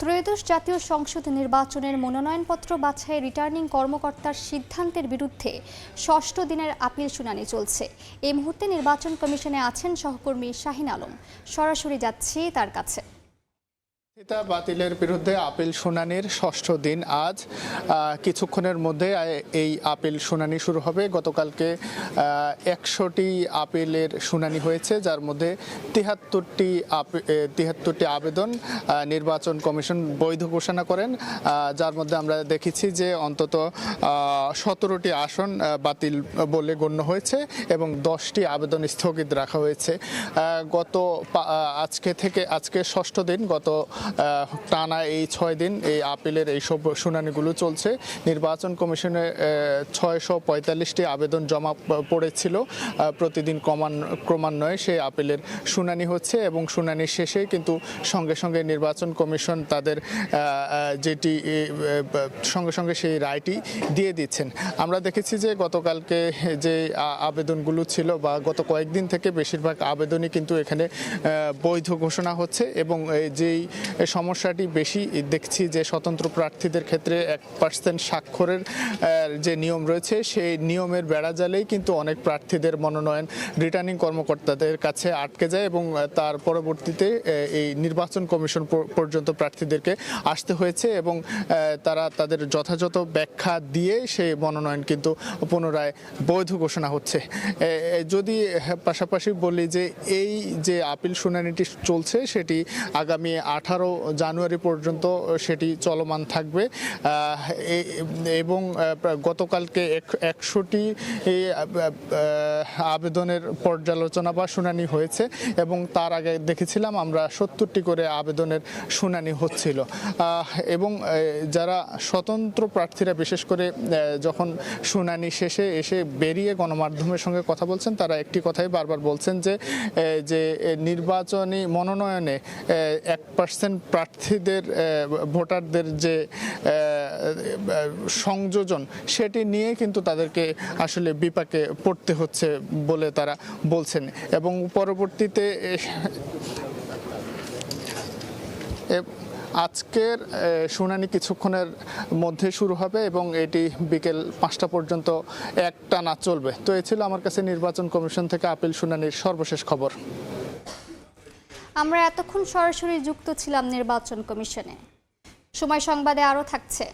ত্রয়োদশ জাতীয় সংসদ নির্বাচনের মনোনয়নপত্র বাছাই রিটার্নিং কর্মকর্তার সিদ্ধান্তের বিরুদ্ধে ষষ্ঠ দিনের আপিল শুনানি চলছে। এই মুহূর্তে নির্বাচন কমিশনে আছেন সহকর্মী শাহিন আলম। সরাসরি যাচ্ছি তার কাছে। বাতিলের বিরুদ্ধে আপিল শুনানির ষষ্ঠ দিন আজ। কিছুক্ষণের মধ্যে এই আপিল শুনানি শুরু হবে। গতকালকে 100টি আপিলের শুনানি হয়েছে, যার মধ্যে 73টি আবেদন নির্বাচন কমিশন বৈধ ঘোষণা করেন, যার মধ্যে আমরা দেখেছি যে অন্তত 17টি আসন বাতিল বলে গণ্য হয়েছে এবং 10টি আবেদন স্থগিত রাখা হয়েছে। আজকে ষষ্ঠ দিন, গত টানা এই 6 দিন এই আপিলের এইসব শুনানিগুলো চলছে। নির্বাচন কমিশনে 645টি আবেদন জমা পড়েছিল। প্রতিদিন ক্রমান্বয়ে সেই আপিলের শুনানি হচ্ছে এবং শুনানির শেষে কিন্তু সঙ্গে সঙ্গে নির্বাচন কমিশন তাদের সঙ্গে সঙ্গে সেই রায়টি দিয়ে দিচ্ছেন। আমরা দেখেছি যে গতকালকে যে আবেদনগুলো ছিল বা গত কয়েকদিন থেকে বেশিরভাগ আবেদনই কিন্তু এখানে বৈধ ঘোষণা হচ্ছে এবং যেই সমস্যাটি বেশি দেখছি যে স্বতন্ত্র প্রার্থীদের ক্ষেত্রে 1% স্বাক্ষরের যে নিয়ম রয়েছে, সেই নিয়মের বেড়াজালেই কিন্তু অনেক প্রার্থীদের মনোনয়ন রিটার্নিং কর্মকর্তাদের কাছে আটকে যায় এবং তার পরবর্তীতে এই নির্বাচন কমিশন পর্যন্ত প্রার্থীদেরকে আসতে হয়েছে এবং তারা তাদের যথাযথ ব্যাখ্যা দিয়ে সেই মনোনয়ন কিন্তু পুনরায় বৈধ ঘোষণা হচ্ছে। যদি পাশাপাশি বলি যে এই যে আপিল শুনানিটি চলছে সেটি আগামী 18 জানুয়ারি পর্যন্ত সেটি চলমান থাকবে এবং গতকালকে 100টি আবেদনের পর্যালোচনা বা শুনানি হয়েছে এবং তার আগে দেখেছিলাম আমরা 70টি করে আবেদনের শুনানি হচ্ছিল এবং যারা স্বতন্ত্র প্রার্থীরা বিশেষ করে যখন শুনানি শেষে এসে বেরিয়ে গণমাধ্যমের সঙ্গে কথা বলছেন, তারা একটি কথাই বারবার বলছেন যে নির্বাচনী মনোনয়নে 1% প্রার্থীদের ভোটারদের যে সংযোজন সেটি নিয়ে কিন্তু তাদেরকে আসলে বিপাকে পড়তে হচ্ছে বলে তারা বলছেন এবং পরবর্তীতে আজকের শুনানি কিছুক্ষণের মধ্যে শুরু হবে এবং এটি বিকেল 5টা পর্যন্ত একটানা চলবে। তো এই ছিল আমার কাছে নির্বাচন কমিশন থেকে আপিল শুনানির সর্বশেষ খবর। আমরা এতক্ষণ সরাসরি যুক্ত ছিলাম নির্বাচন কমিশনে। সময় সংবাদে আরও থাকছে।